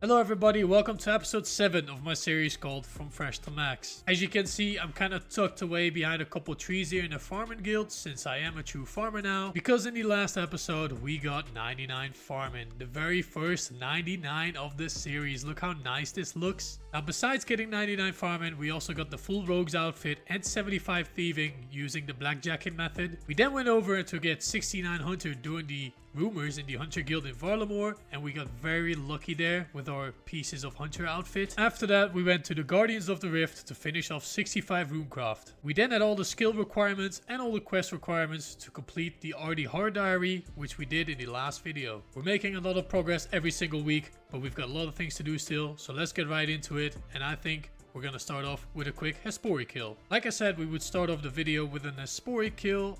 Hello everybody, welcome to episode 7 of my series called From Fresh to Max. As you can see, I'm kind of tucked away behind a couple trees here in the farming guild since I am a true farmer now. Because in the last episode we got 99 farming, the very first 99 of this series. Look how nice this looks. Now besides getting 99 farming, we also got the full rogues outfit and 75 thieving using the blackjacking method. We then went over to get 69 hunter doing the rumors in the hunter guild in Varlamore, and we got very lucky there with our pieces of hunter outfit. After that we went to the Guardians of the Rift to finish off 65 runecraft. We then had all the skill requirements and all the quest requirements to complete the RD hard diary, which we did in the last video. We're making a lot of progress every single week, but we've got a lot of things to do still, so let's get right into it. And I think we're gonna start off with a quick HPOR Kill. Like I said, we would start off the video with an HPOR Kill.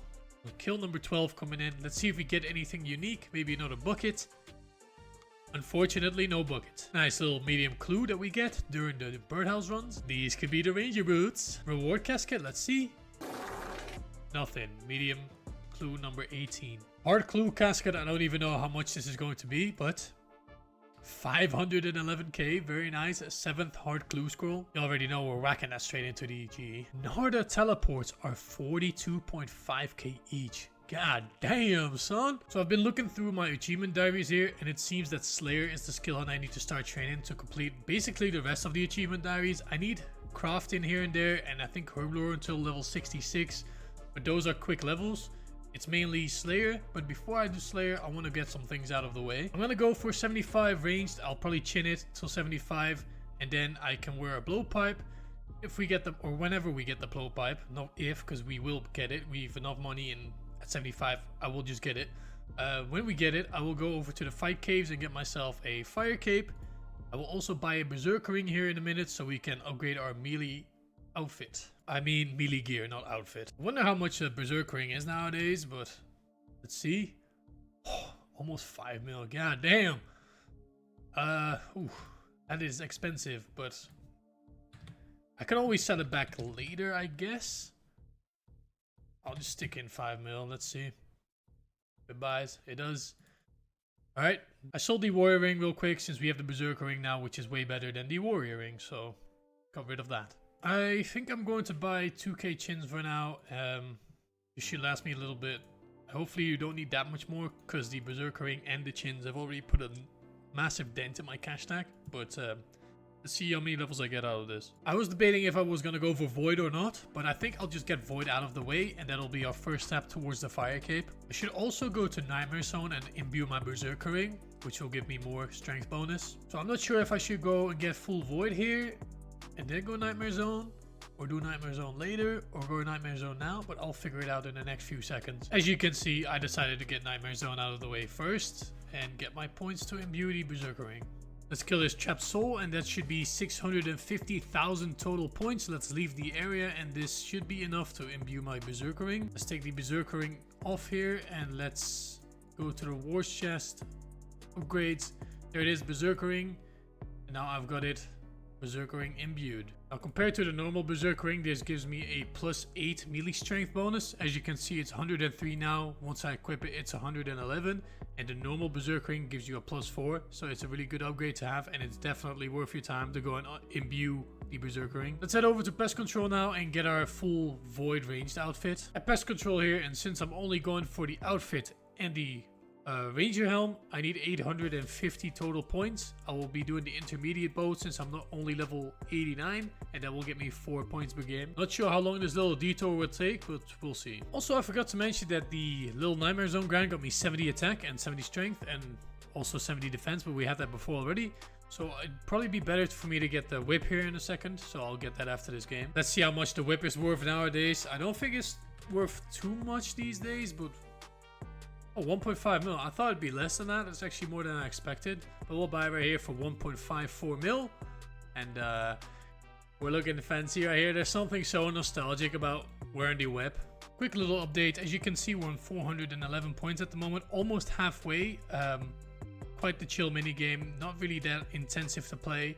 Kill number 12 coming in. Let's see if we get anything unique. Maybe another bucket. Unfortunately, no bucket. Nice little medium clue that we get during the birdhouse runs. These could be the ranger boots. Reward casket. Let's see. Nothing. Medium clue number 18. Hard clue casket. I don't even know how much this is going to be, but 511k, very nice. A 7th hard clue scroll. You already know we're whacking that straight into the GE. Narda teleports are 42.5k each. God damn, son. So I've been looking through my achievement diaries here, and it seems that Slayer is the skill I need to start training to complete basically the rest of the achievement diaries. I need crafting here and there, and I think herblore until level 66, but those are quick levels. It's mainly Slayer, but before I do Slayer, I want to get some things out of the way. I'm going to go for 75 ranged. I'll probably chin it till 75, and then I can wear a blowpipe if we get them, or whenever we get the blowpipe. Not if, because we will get it. We have enough money, and at 75, I will just get it. When we get it, I will go over to the fight caves and get myself a fire cape. I will also buy a berserker ring here in a minute so we can upgrade our melee outfit. I mean melee gear, not outfit. I wonder how much a berserker ring is nowadays, but let's see. Oh, almost 5 mil. God damn. That is expensive, but I can always sell it back later, I guess. I'll just stick in 5 mil. Let's see if it buys. It does. Alright, I sold the warrior ring real quick since we have the berserker ring now, which is way better than the warrior ring, so got rid of that. I think I'm going to buy 2k chins for now. This should last me a little bit. Hopefully you don't need that much more, because the berserker ring and the chins have already put a massive dent in my cash stack. But let's see how many levels I get out of this. I was debating if I was going to go for void or not, but I think I'll just get void out of the way, and that'll be our first step towards the fire cape. I should also go to nightmare zone and imbue my berserker ring, which will give me more strength bonus. So I'm not sure if I should go and get full void here and then go nightmare zone, or do nightmare zone later, or go nightmare zone now, but I'll figure it out in the next few seconds. As you can see, I decided to get nightmare zone out of the way first and get my points to imbue the berserker ring. Let's kill this trapped soul, and that should be 650,000 total points. Let's leave the area, and this should be enough to imbue my berserker ring. Let's take the berserker ring off here, and let's go to the rewards chest. Upgrades. There it is, berserker ring. And now I've got it. Berserker ring imbued. Now compared to the normal berserker ring, this gives me a plus 8 melee strength bonus. As you can see, it's 103 now. Once I equip it, it's 111, and the normal berserker ring gives you a plus 4, so it's a really good upgrade to have, and it's definitely worth your time to go and imbue the berserker ring. Let's head over to pest control now and get our full void ranged outfit. At pest control here, and since I'm only going for the outfit and the ranger helm, I need 850 total points. I will be doing the intermediate boat since I'm not only level 89, and that will get me 4 points per game. Not sure how long this little detour will take, but we'll see. Also, I forgot to mention that the little nightmare zone grind got me 70 attack and 70 strength and also 70 defense, but we had that before already. So it'd probably be better for me to get the whip here in a second, so I'll get that after this game. Let's see how much the whip is worth nowadays. I don't think it's worth too much these days, but oh, 1.5 mil. I thought it'd be less than that. It's actually more than I expected. But we'll buy it right here for 1.54 mil. And we're looking fancy right here. There's something so nostalgic about wearing the whip. Quick little update. As you can see, we're on 411 points at the moment. Almost halfway. Quite the chill mini game. Not really that intensive to play.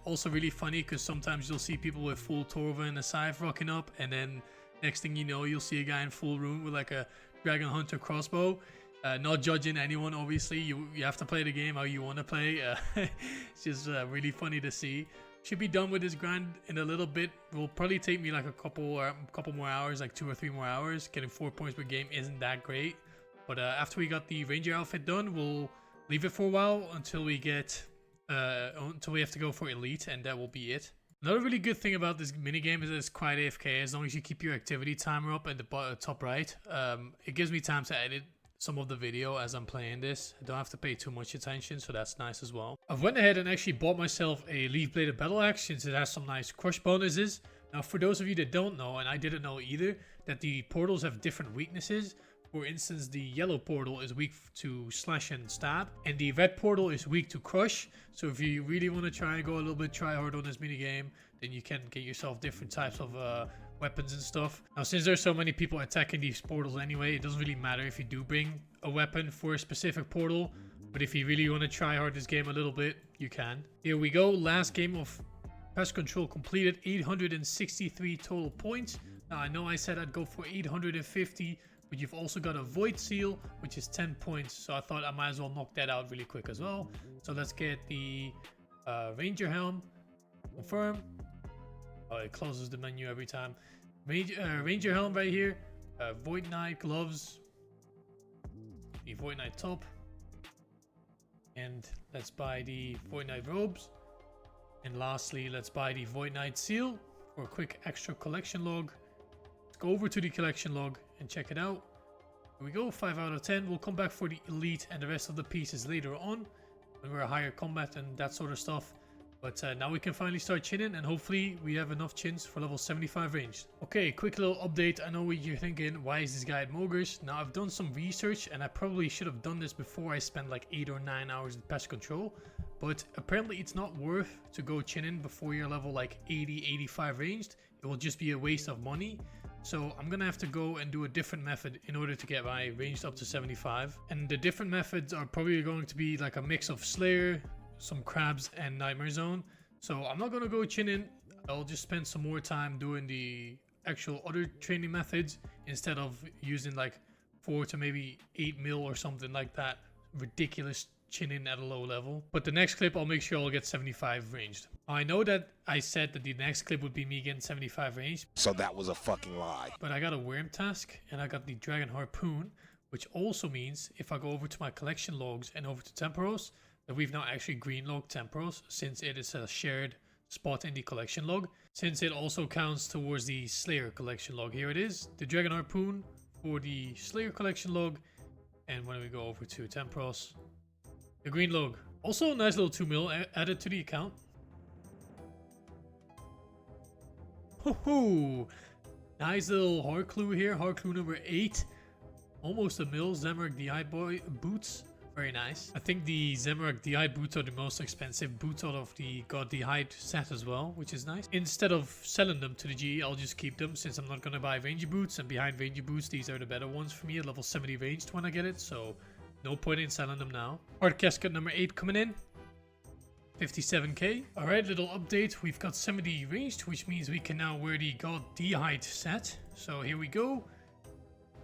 Also really funny because sometimes you'll see people with full Torva and a scythe rocking up. And then next thing you know, you'll see a guy in full room with like a Dragon Hunter crossbow. Not judging anyone, obviously. You have to play the game how you want to play. It's just really funny to see. Should be done with this grind in a little bit. Will probably take me like a couple more hours, like 2 or 3 more hours. Getting 4 points per game isn't that great. But after we got the ranger outfit done, we'll leave it for a while until we get until we have to go for elite, and that will be it. Another really good thing about this minigame is that it's quite AFK. As long as you keep your activity timer up at the top right, it gives me time to edit some of the video as I'm playing this. I don't have to pay too much attention, so that's nice as well. I've went ahead and actually bought myself a leaf bladed battle axe since it has some nice crush bonuses. Now for those of you that don't know, and I didn't know either, that the portals have different weaknesses. For instance, the yellow portal is weak to slash and stab, and the red portal is weak to crush. So if you really want to try and go a little bit try hard on this minigame, then you can get yourself different types of weapons and stuff. Now since there's so many people attacking these portals anyway, it doesn't really matter if you do bring a weapon for a specific portal, but if you really want to try hard this game a little bit, you can. Here we go, last game of pest control completed, 863 total points. Now I know I said I'd go for 850, but you've also got a void seal, which is 10 points, so I thought I might as well knock that out really quick as well. So let's get the ranger helm, confirm. Oh, it closes the menu every time. Ranger helm right here, void knight gloves, the void knight top, and let's buy the void knight robes, and lastly let's buy the void knight seal for a quick extra collection log. Let's go over to the collection log and check it out. Here we go, 5 out of 10. We'll come back for the elite and the rest of the pieces later on when we're higher combat and that sort of stuff. But now we can finally start chinning, and hopefully we have enough chins for level 75 ranged. Okay, quick little update. I know what you're thinking, why is this guy at Mogers? Now I've done some research, and I probably should have done this before I spent like 8 or 9 hours with pest control. But apparently it's not worth to go chinning before you're level like 80, 85 ranged. It will just be a waste of money. So I'm gonna have to go and do a different method in order to get my ranged up to 75. And the different methods are probably going to be like a mix of Slayer, some crabs, and Nightmare Zone. So I'm not gonna go chinning. I'll just spend some more time doing the actual other training methods instead of using like 4 to maybe 8 mil or something like that. Ridiculous chinning at a low level. But the next clip I'll make sure I'll get 75 ranged. I know that I said that the next clip would be me getting 75 ranged, so that was a fucking lie. but I got a worm task and I got the dragon harpoon, which also means if I go over to my collection logs and over to Temporos, that we've now actually green logged Temporos, since it is a shared spot in the collection log, since it also counts towards the Slayer collection log. Here it is, the dragon harpoon for the Slayer collection log, and when we go over to Temporos, the green log. Also a nice little 2 mil added to the account. Ho! Nice little hard clue here, hard clue number 8. Almost a mil, Zamorak DI boots. Very nice. I think the Zamorak DI boots are the most expensive boots out of the God DI set as well, which is nice. Instead of selling them to the GE, I'll just keep them since I'm not going to buy Ranger boots, and behind Ranger boots, these are the better ones for me at level 70 ranged when I get it, so no point in selling them now. Art casket number 8 coming in. 57k. Alright, little update. We've got 70 ranged, which means we can now wear the God D-Hide set. So here we go.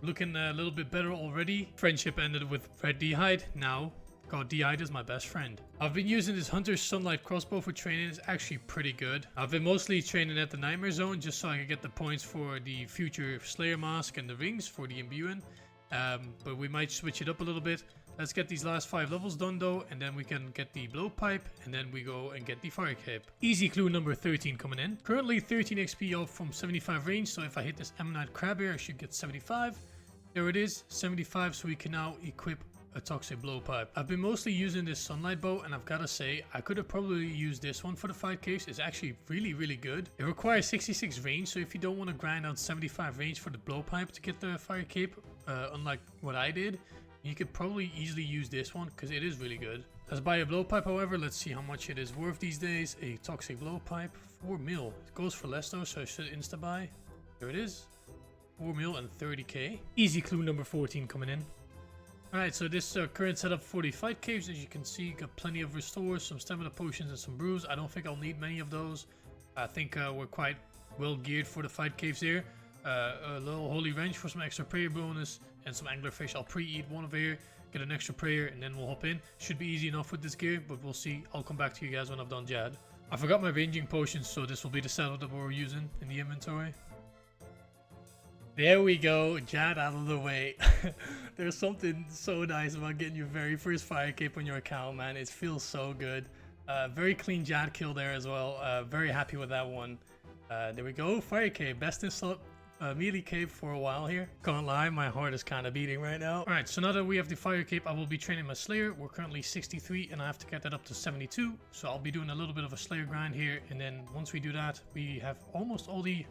Looking a little bit better already. Friendship ended with Red D-Hide. Now, God D-Hide is my best friend. I've been using this Hunter's Sunlight crossbow for training. It's actually pretty good. I've been mostly training at the Nightmare Zone just so I can get the points for the future Slayer mask and the rings for the imbuing. But we might switch it up a little bit. Let's get these last 5 levels done though, and then we can get the blowpipe, and then we go and get the fire cape. Easy clue number 13 coming in. Currently 13 XP off from 75 range, so if I hit this Ammonite crab here, I should get 75. There it is, 75, so we can now equip a toxic blowpipe. I've been mostly using this sunlight bow, and I've gotta say, I could have probably used this one for the fight case. It's actually really good. It requires 66 range, so if you don't want to grind out 75 range for the blowpipe to get the fire cape, unlike what I did, you could probably easily use this one because it is really good. Let's buy a blowpipe, however. Let's see how much it is worth these days. A toxic blowpipe, 4 mil. It goes for less though, so I should insta buy. There it is, 4 mil and 30k. Easy clue number 14 coming in. Alright, so this current setup for the fight caves, as you can see, got plenty of restores, some stamina potions and some brews. I don't think I'll need many of those. I think we're quite well geared for the fight caves here. A little holy wrench for some extra prayer bonus, and some anglerfish. I'll pre-eat one over here, get an extra prayer, and then we'll hop in. Should be easy enough with this gear, but we'll see. I'll come back to you guys when I've done Jad. I forgot my ranging potions, so this will be the setup that we're using in the inventory. There we go, Jad out of the way. There's something so nice about getting your very first fire cape on your account, man. It feels so good. Very clean Jad kill there as well. Very happy with that one. There we go, fire cape, best in slot melee cape for a while here. Can't lie, my heart is kind of beating right now. Alright, so now that we have the fire cape, I will be training my Slayer. We're currently 63 and I have to get that up to 72. So I'll be doing a little bit of a Slayer grind here. And then once we do that, we have almost all the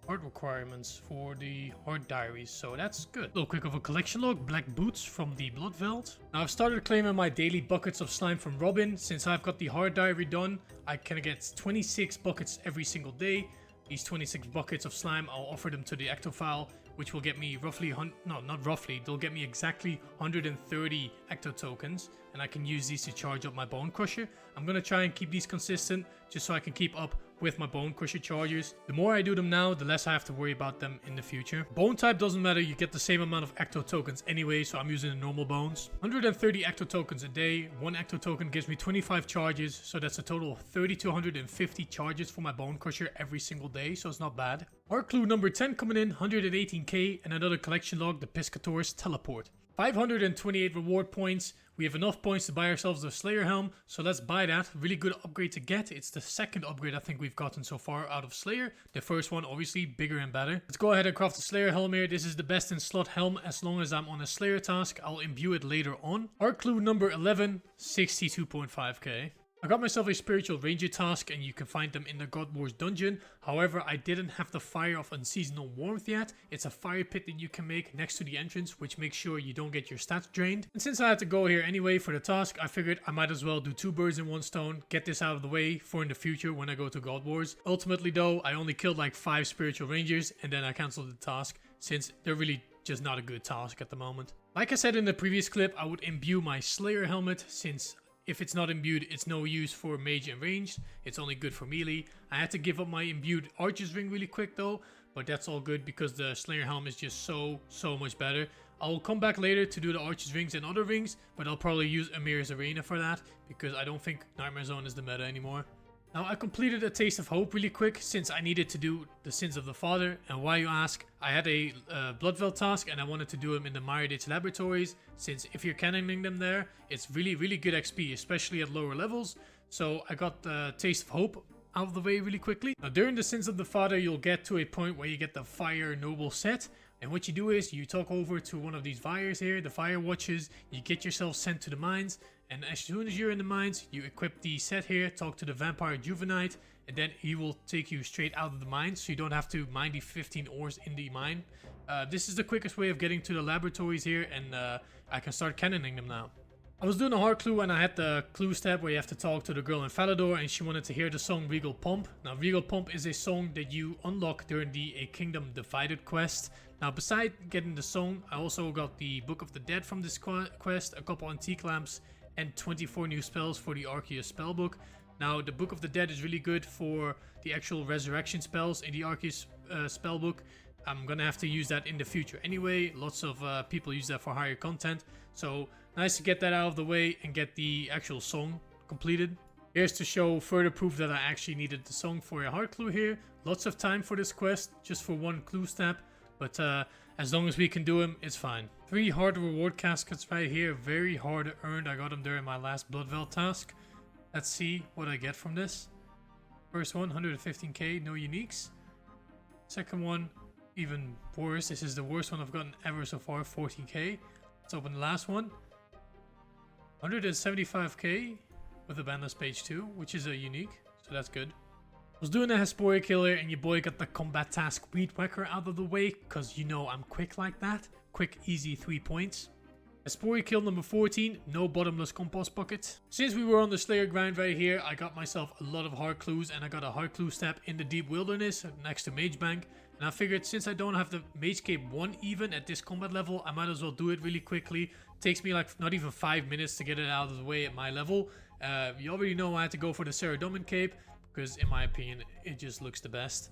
hard requirements for the hard diaries, so that's good. A little quick of a collection log: black boots from the Blood Veld. Now I've started claiming my daily buckets of slime from Robin. Since I've got the hard diary done, I can get 26 buckets every single day. These 26 buckets of slime, I'll offer them to the ectophile, which will get me roughly, no, not roughly, they'll get me exactly 130 ecto tokens, and I can use these to charge up my bone crusher. I'm gonna try and keep these consistent, just so I can keep up with my bone crusher chargers. The more I do them now, the less I have to worry about them in the future. Bone type doesn't matter, you get the same amount of ecto tokens anyway, so I'm using the normal bones. 130 ecto tokens a day. One ecto token gives me 25 charges, so that's a total of 3,250 charges for my bone crusher every single day, so it's not bad. Our clue number 10 coming in, 118k, and another collection log, the Piscator's Teleport. 528 reward points. We have enough points to buy ourselves a Slayer helm, so let's buy that. Really good upgrade to get. It's the second upgrade I think we've gotten so far out of Slayer. The first one obviously bigger and better. Let's go ahead and craft the Slayer helm here. This is the best in slot helm as long as I'm on a Slayer task. I'll imbue it later on. Our clue number 11, 62.5k. I got myself a spiritual ranger task, and you can find them in the God Wars dungeon. However, I didn't have the fire of unseasonal warmth yet. It's a fire pit that you can make next to the entrance, which makes sure you don't get your stats drained. And since I had to go here anyway for the task, I figured I might as well do two birds in one stone, get this out of the way for in the future when I go to God Wars. Ultimately though, I only killed like 5 spiritual rangers, and then I cancelled the task since they're really just not a good task at the moment. Like I said in the previous clip, I would imbue my Slayer helmet, since if it's not imbued, it's no use for mage and ranged. It's only good for melee. I had to give up my imbued archer's ring really quick though, but that's all good because the Slayer helm is just so much better. I'll come back later to do the archer's rings and other rings, but I'll probably use Amir's Arena for that because I don't think Nightmare Zone is the meta anymore. Now, I completed a Taste of Hope really quick since I needed to do the Sins of the Father. And why you ask, I had a Blood Veld task and I wanted to do them in the Myriad's laboratories, since if you're cannoning them there, it's really good XP, especially at lower levels. So I got the Taste of Hope out of the way really quickly. Now, during the Sins of the Father, you'll get to a point where you get the Fire Noble set. And what you do is you talk over to one of these Vyres here, the Fire Watches, you get yourself sent to the mines, and as soon as you're in the mines, you equip the set here, talk to the Vampire Juvenite, and then he will take you straight out of the mine, so you don't have to mine the 15 ores in the mine. This is the quickest way of getting to the laboratories here, and I can start cannoning them now. I was doing a hard clue and I had the clue step where you have to talk to the girl in Falador, and she wanted to hear the song Regal Pump. Now, Regal Pump is a song that you unlock during the A Kingdom Divided quest. Now, beside getting the song, I also got the Book of the Dead from this quest, a couple antique lamps, and 24 new spells for the Arceus spellbook. Now, the Book of the Dead is really good for the actual resurrection spells in the Arceus spellbook. I'm gonna have to use that in the future anyway. Lots of people use that for higher content. So, nice to get that out of the way and get the actual song completed. Here's to show further proof that I actually needed the song for a hard clue here. Lots of time for this quest, just for one clue step. But as long as we can do them, it's fine. 3 hard reward caskets right here. Very hard earned. I got them during my last Blood Veld task. Let's see what I get from this. First one, 115k, no uniques. Second one, even worse. This is the worst one I've gotten ever so far, 40k. Let's open the last one. 175k with a Bandless Page 2, which is a unique, so that's good. I was doing a HPOR Kill here, and your boy got the combat task Weed Whacker out of the way, because you know I'm quick like that. Quick, easy 3 points. HPOR Kill number 14, no bottomless compost bucket. Since we were on the Slayer grind right here, I got myself a lot of hard clues, and I got a hard clue step in the Deep Wilderness next to Mage Bank. And I figured since I don't have the Mage Cape 1 even at this combat level, I might as well do it really quickly. It takes me like not even 5 minutes to get it out of the way at my level. You already know I had to go for the Ceradomin Cape, because in my opinion, it just looks the best.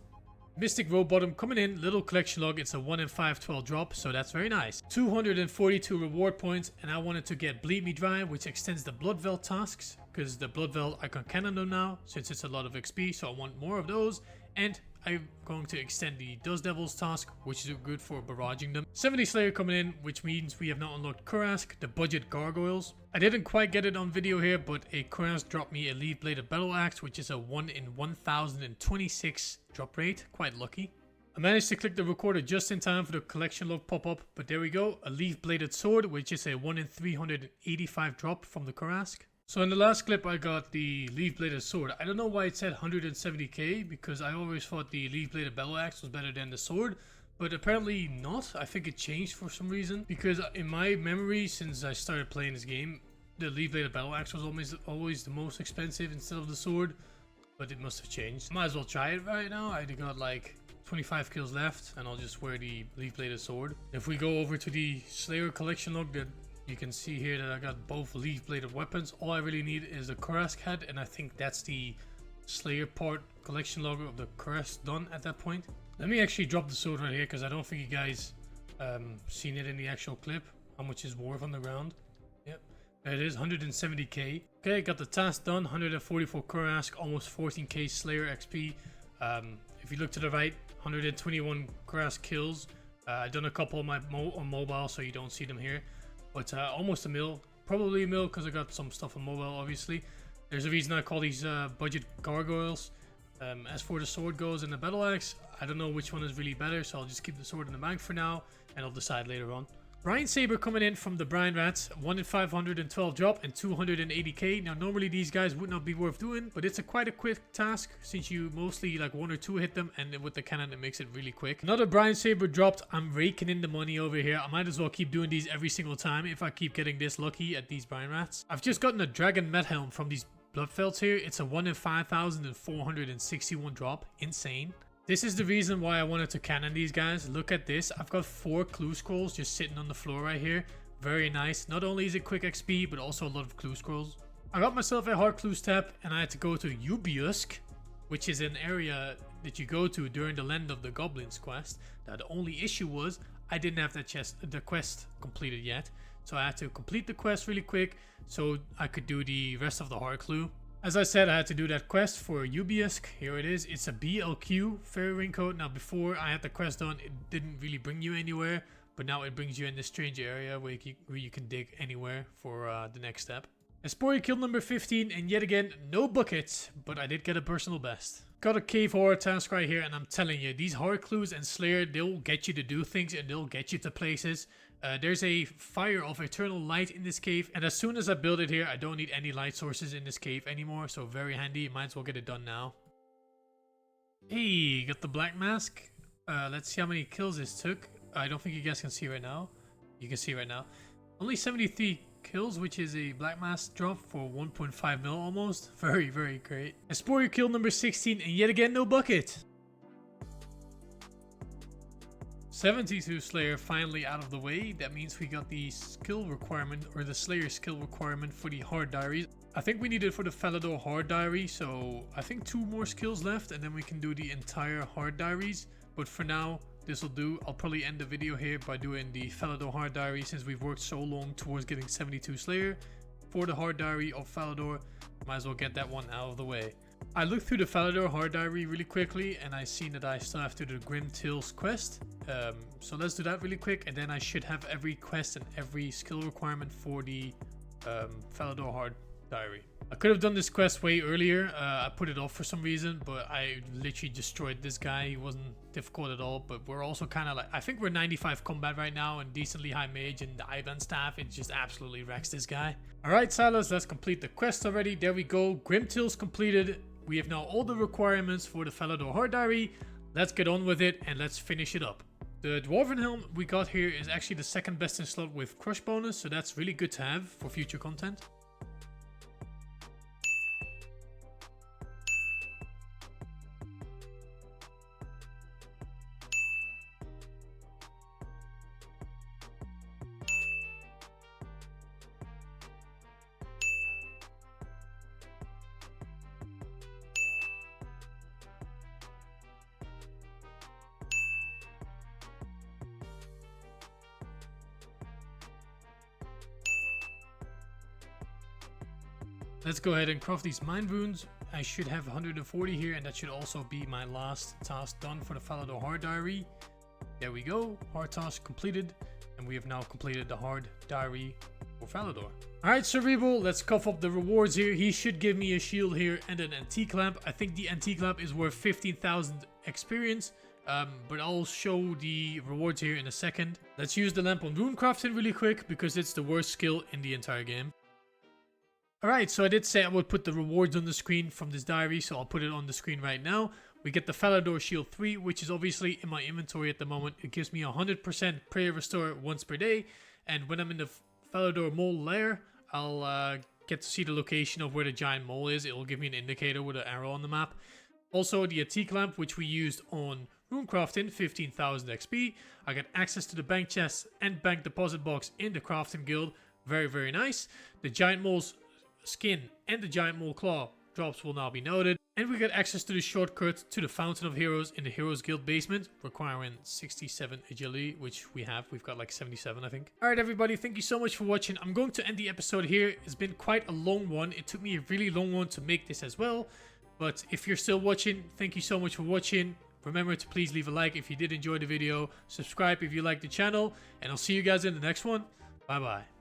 Mystic Row Bottom coming in, little collection log. It's a 1 in 512 drop, so that's very nice. 242 reward points, and I wanted to get Bleed Me Dry, which extends the Blood Veil tasks, because the Blood Veil I can cannon them now, since it's a lot of XP, so I want more of those. And I'm going to extend the Dust Devils task, which is good for barraging them. 70 Slayer coming in, which means we have now unlocked Kurask, the budget gargoyles. I didn't quite get it on video here, but a Kurask dropped me a Leaf Bladed Battle Axe, which is a 1 in 1026 drop rate. Quite lucky. I managed to click the recorder just in time for the collection log pop-up, but there we go. A Leaf Bladed Sword, which is a 1 in 385 drop from the Kurask. So in the last clip I got the Leaf Bladed Sword. I don't know why it said 170k, because I always thought the Leaf Bladed Battle Axe was better than the sword, but apparently not. I think it changed for some reason, because in my memory since I started playing this game, the Leaf Bladed Battle Axe was always the most expensive instead of the sword, but it must have changed. Might as well try it right now. I got like 25 kills left and I'll just wear the Leaf Bladed Sword. If we go over to the Slayer collection log, that you can see here that I got both Leaf Bladed weapons. All I really need is the Kurask head, and I think that's the Slayer part collection log of the Kurask done at that point. Let me actually drop the sword right here, because I don't think you guys seen it in the actual clip, how much is worth on the ground. Yep, there it is, 170k. Okay, got the task done, 144 Kurask, almost 14k Slayer XP. If you look to the right, 121 Kurask kills. I've done a couple on my on mobile, so you don't see them here. But almost a mil, probably a mil, because I got some stuff on mobile, obviously. There's a reason I call these budget gargoyles. As for the sword goes and the battle axe, I don't know which one is really better, so I'll just keep the sword in the bank for now, and I'll decide later on. Brian Saber coming in from the Brian Rats, 1 in 512 drop and 280k. Now normally these guys would not be worth doing, but it's quite a quick task since you mostly like 1 or 2 hit them, and with the cannon it makes it really quick. Another Brian Saber dropped. I'm raking in the money over here. I might as well keep doing these every single time if I keep getting this lucky at these Brian Rats. I've just gotten a Dragon Met Helm from these Bloodfelds here. It's a 1 in 5,461 drop. Insane. This is the reason why I wanted to cannon these guys. Look at this. I've got 4 clue scrolls just sitting on the floor right here. Very nice. Not only is it quick XP, but also a lot of clue scrolls. I got myself a hard clue step, and I had to go to Ubiusk, which is an area that you go to during the Land of the Goblins quest. Now the only issue was I didn't have the quest completed yet. So I had to complete the quest really quick so I could do the rest of the hard clue. As I said, I had to do that quest for Ubiusk. Here it is. It's a BLQ Fairy Raincoat. Now before I had the quest done, it didn't really bring you anywhere, but now it brings you in this strange area where you can dig anywhere for the next step. HPOR Kill number 15, and yet again, no buckets, but I did get a personal best. Got a cave horror task right here, and I'm telling you, these hard clues and Slayer, they'll get you to do things and they'll get you to places. There's a fire of eternal light in this cave, and as soon as I build it here, I don't need any light sources in this cave anymore, so very handy. Might as well get it done now. Hey, got the black mask. Let's see how many kills this took. I don't think you guys can see right now. You can see right now. Only 73 kills, which is a black mask drop for 1.5 mil almost. Very, very great. HPOR Kill number 16, and yet again, no bucket. 72 Slayer finally out of the way. That means we got the skill requirement, or the Slayer skill requirement for the hard diaries. I think we need it for the Falador hard diary, so I think 2 more skills left and then we can do the entire hard diaries. But for now, this will do. I'll probably end the video here by doing the Falador hard diary, since we've worked so long towards getting 72 Slayer. For the hard diary of Falador, might as well get that one out of the way. I looked through the Falador hard diary really quickly, and I seen that I still have to do the Grim Tales quest. So let's do that really quick, and then I should have every quest and every skill requirement for the Falador hard diary. I could have done this quest way earlier. I put it off for some reason, but I literally destroyed this guy. He wasn't difficult at all, but we're also kind of like, I think we're 95 combat right now and decently high mage, and the Ivan staff, it just absolutely wrecks this guy. Alright, Silas, let's complete the quest already. There we go. Grim Tales completed. We have now all the requirements for the Falador hard diary. Let's get on with it and let's finish it up. The Dwarven Helm we got here is actually the second best in slot with crush bonus, so that's really good to have for future content. Let's go ahead and craft these mind runes. I should have 140 here, and that should also be my last task done for the Falador Hard Diary. There we go, hard task completed, and we have now completed the Hard Diary for Falador. Alright, Cerebral, let's cough up the rewards here. He should give me a shield here and an antique lamp. I think the antique lamp is worth 15,000 experience. But I'll show the rewards here in a second. Let's use the lamp on rune crafting really quick because it's the worst skill in the entire game. Alright, so I did say I would put the rewards on the screen from this diary, so I'll put it on the screen right now. We get the Falador Shield 3, which is obviously in my inventory at the moment. It gives me 100% prayer restore once per day, and when I'm in the Falador Mole lair, I'll get to see the location of where the giant mole is. It will give me an indicator with an arrow on the map. Also, the antique lamp, which we used on runecrafting, 15,000 XP. I got access to the bank chest and bank deposit box in the crafting guild. Very, very nice. The giant mole's skin and the giant mole claw drops will now be noted. And we got access to the shortcut to the Fountain of Heroes in the Heroes Guild basement, requiring 67 agility, which we have. We've got like 77, I think. Alright, everybody, thank you so much for watching. I'm going to end the episode here. It's been quite a long one. It took me a really long one to make this as well. But if you're still watching, thank you so much for watching. Remember to please leave a like if you did enjoy the video. Subscribe if you like the channel. And I'll see you guys in the next one. Bye-bye.